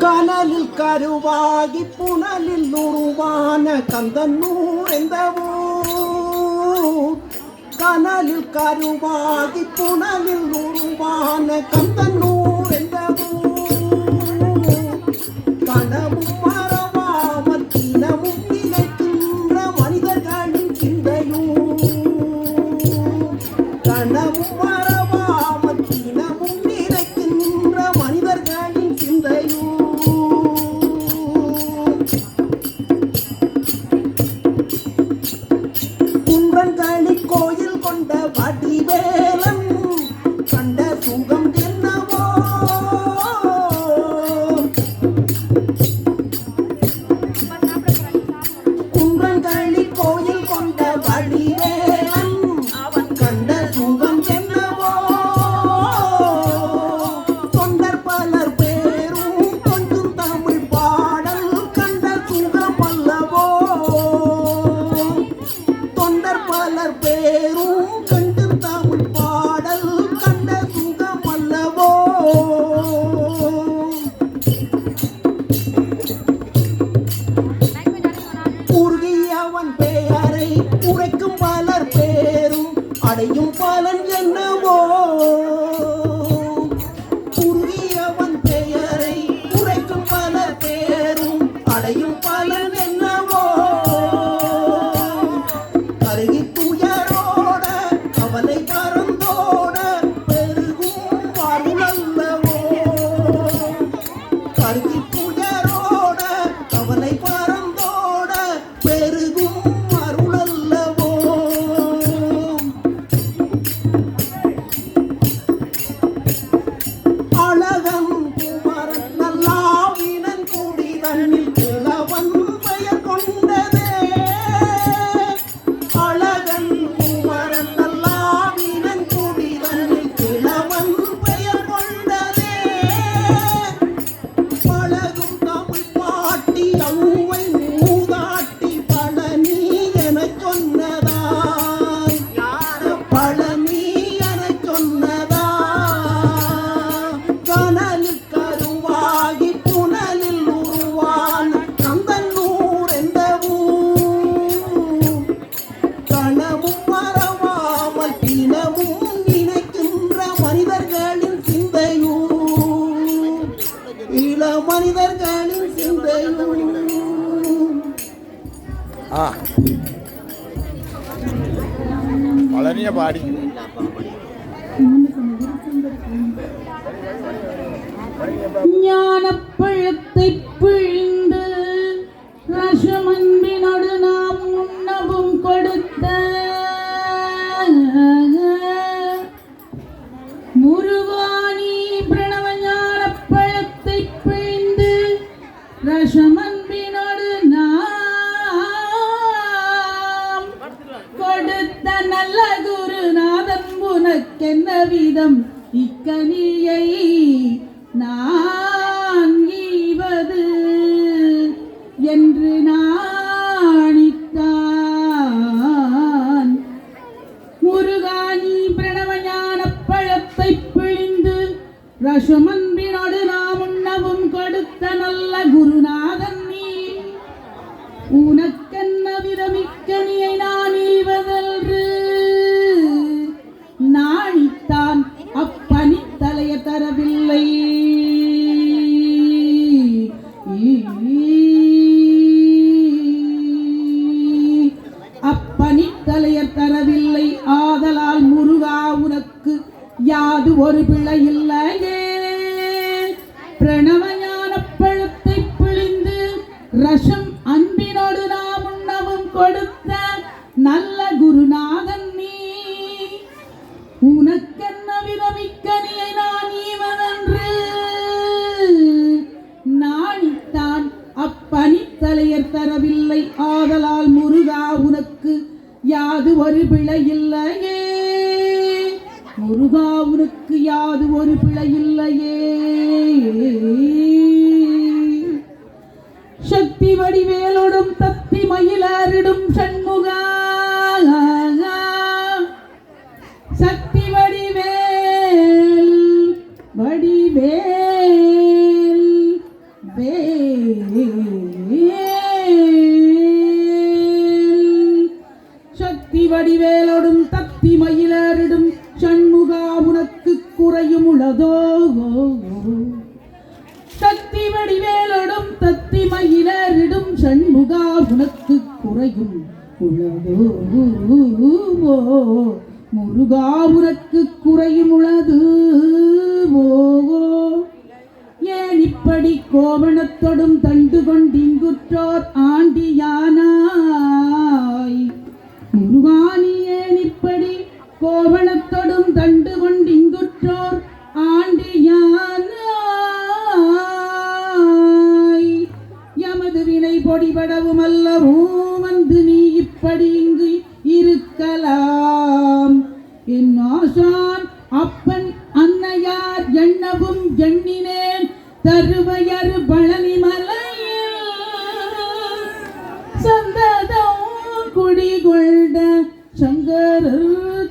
கனலில் கருவாகி புனலில் உருவான கந்தன்னூர் எந்த ஊர். கனலில் கருவாகி புனலில் உருவான கந்தன்னூர் எந்த ஊர். கனவும் மறவாமல் தினமும் நினைக்கின்ற மனிதர்களின் சிந்தையூர். கனவும் மறவாமல் தினமும் நினைக்கின்ற மனிதர்களின் சிந்தையூர். குன்றங்களி கோயில் கொண்ட வடிவேலன் கண்ட சுகம் என்னவோ. குன்றங்களி கோயில் கொண்ட வடிவேலன் அவன் கண்ட சுகம் என்னவோ. தொண்டர் பலர் பேரும் கொஞ்சம் தமிழ் பாடல் கண்ட சுகம் அல்லவோ. தொண்டர் பலர் பேரும் கண்டு தமிழ் பாடல் கண்ட சுகம் அல்லவோ. உருகியவன் பெயரை உரைக்கும் பலர் பேரும் அடையும் பலன் என்னவோ. உருகியவன் பெயரை உரைக்கும் பலர் பேரும் அடையும் பலன் என்னவோ. அருகி துயரோட கவலை பறந்தோட பெருகும் வாழ்வல்லவோ. அருகி துயரோட கவலை பறந்தோட பெருகும் அருளல்லவோ. அழகன் குமரன் நல்லாவினன் குடி தன்னில் கிழவன் பெயர் கொண்டதே. அழகன் குமரன் நல்லாவினன் குடி தன்னில் கிழவன் பெயர் கொண்டதே. பழகும் தமிழ் பாட்டி அவ்வை மூதாட்டி பழனி எனச் சொன்னதாய். பழனி எனச் சொன்னதா. கனலில் கருவாகி புனலில் உருவான கந்தன்னூர் எந்த ஊர். கனவும் மறவாமல் தினமும் நினைக்கின்ற மனிதர்களின் சிந்தையூர். இள மனிதர்களின் சிந்தையூர். பழனிய பாடி ஞானப்பழத்தை பிழிந்து ரசமன்பினோடு நாம் உண்ணவும் கொடுத்த முருகானி பிரணவ ஞானப்பழத்தை பிழிந்து ரசமன்பினோடு நாம் கொடுத்த நல்ல குருநாதன் உனக்கென்ன விதம் இக்கனியை நான் ஈவது என்று நாணித்தான். முருகானி பிரணவ ஞானப் பழத்தை பிழிந்து ரசமன்பினோடு நாம் உண்ணவும் கொடுத்த நல்ல குருநாதன் நீ. உனக்கென்ன விதமிக்கனியை நான் ஈவதென்று நாணித்தான். அப்பனி தலைய தரவில்லை. அப்பனி தலையர் தரவில்லை. ஆதலால் முருகா உனக்கு யாது ஒரு பிழை இல்லையே. பிரணவ ஞானப் பழத்தை பிழிந்து ரசம் அன்பினோடு நாம் உண்ணவும் கொடுத்த நல்ல குருநாதன் நீ. உனக்கென்ன விதமிக்கனியை நான் ஈவதென்று நாணித்தான். அப்பனி தலையர் தரவில்லை. ஆதலால் முருகா உனக்கு யாது ஒரு பிழை இல்லையே. முருகா உனக்கு யாது ஒரு பிழை இல்லையே. சக்தி சக்தி வடிவேலோடும் தத்தி மயிலாரிடும் சண்முகா சக்தி வடிவேல் வடிவேல் சக்தி வடிவேலோடும் தத்தி மயிலாரிடும் சண்முகா உனக்கு குறையும் உள்ளதோ சக்தி வடிவேலோடும் தத்தி மயிலரிடும் சண்முகா உனக்கு குறையும் உள்ளதோ முருகா உனக்கு குறையும் உள்ளது ஏன் இப்படி கோவணத்தொடும் தண்டு கொண்டிங்குற்றோர் ஆண்டியானாய் முருகா நீ ஏன் இப்படி கோவணத்தொடும் தண்டு கொண்டிங்குற்றோர் ஆண்டியானாய் எமது வினை பொடிபடவும் அல்லவும் வந்து நீ இப்படி இங்கு இருக்கலாம் என் ஆசான் அப்பன் அன்னையார் எண்ணவும் எண்ணினேன் தருவையர் பழனி மலையில் சந்ததம் குடிகொண்ட சங்கரர்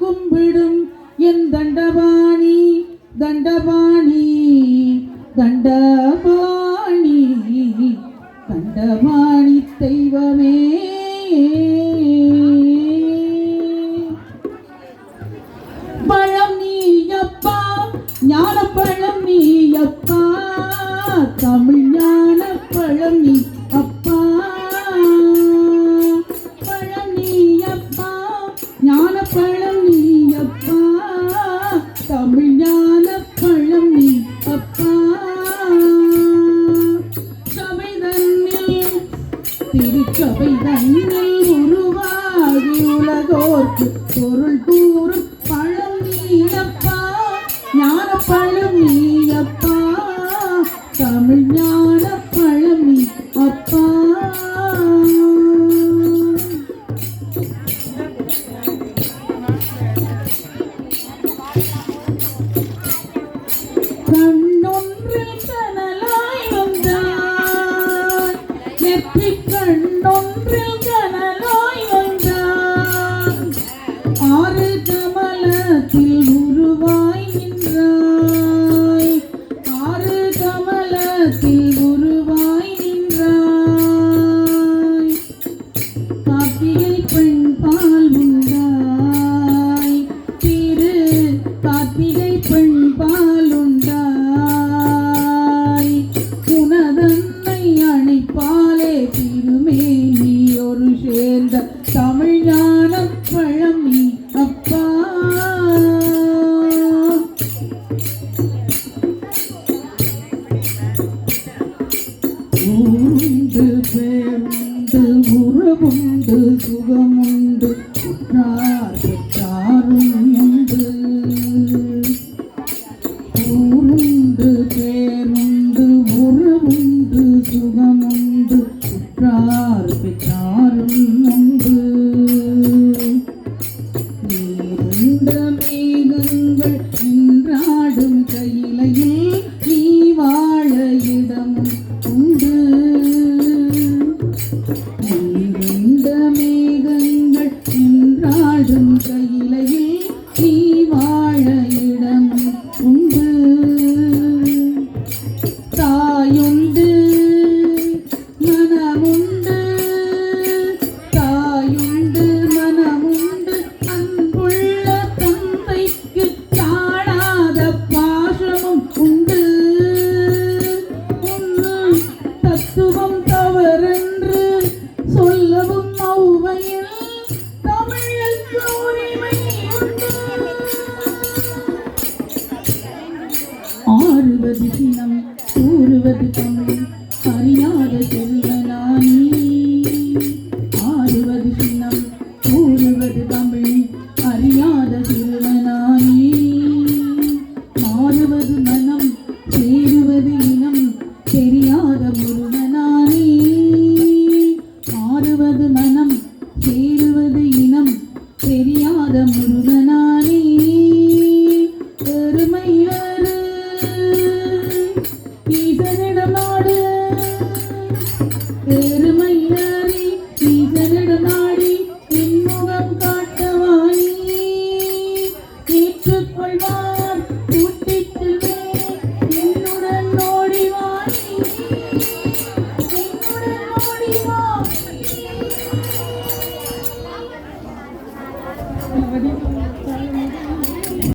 கும்பிடும் என் தண்டபாணி தண்டபாணி தண்டபாணி தண்டபாணி தெய்வமே பழம் நீயப்பா ஞான பழம் நீயப்பா தமிழ் ஞான பழம் நீ அப்பா பழம் நீயப்பா ஞான பழம் நீயப்பா தமிழ் ஞான பழம் நீ அப்பா சபை தன்னில் திருச்சபை தன்னில் உருவாகி உலகோர்க்கு பொருள் கூறும் பழம் நீயப்பா ஞான பழம் நீயப்பா தமிழ் ஞான பழம் நீ அப்பா கண்ணொன்றில் கனலாய் வந்தான் நெற்றி கண்ணொன்றில் கனலாய் வந்தான் ஆறு கமலத்தில் உருவாய் நின்றாய் ஆறு கமலத்தில் உருவாய் நின்றாய் கார்த்திகை பெண் பால் உண்டாய் திரு கார்த்திகை பெண் பால் உண்டாய் புனதன்னை அணைப்பாலே திருமேனி ஒரு சேர்ந்த தமிழ் ஞான பழம் நீ அப்பா உண்டு பேருண்டு உறவுண்டு சுகமுண்டு உற்றார் பெற்றாரும் உண்டு ஊருண்டு பேருண்டு உறவுண்டு சுகமுண்டு உற்றார் பெற்றாரும் உண்டு நீருண்ட மேகங்கள் நின்றாடும் கையிலையில் நீ வாழ இடமும் உண்டு நீருண்ட மேகங்கள் நின்றாடும் கையிலையில் நீ வாழ இடமும் உண்டு தாயுண்டு மனமுண்டு தாயுண்டு மனமுண்டு அன்புள்ள தந்தைக்கு தாழாத பாசமும் உண்டு உன் தத்துவம் தவறென்று சொல்லவும் ஔவையில் தமிழுக்கு உரிமை உண்டு ஆறுவது சினம் கூறுவது தமிழ் அறியாத செல்வனானி ஆறுவது சினம் கூறுவது தமிழ் அறியாத செல்வனானி மாறுவது மனம் சேருவது இனம் தெரியாத முருகனானி மாறுவது மனம் சேருவது இனம் தெரியாத முருகனானி பெருமையாறு ஈசனிடம் நாடு பெருமை நீ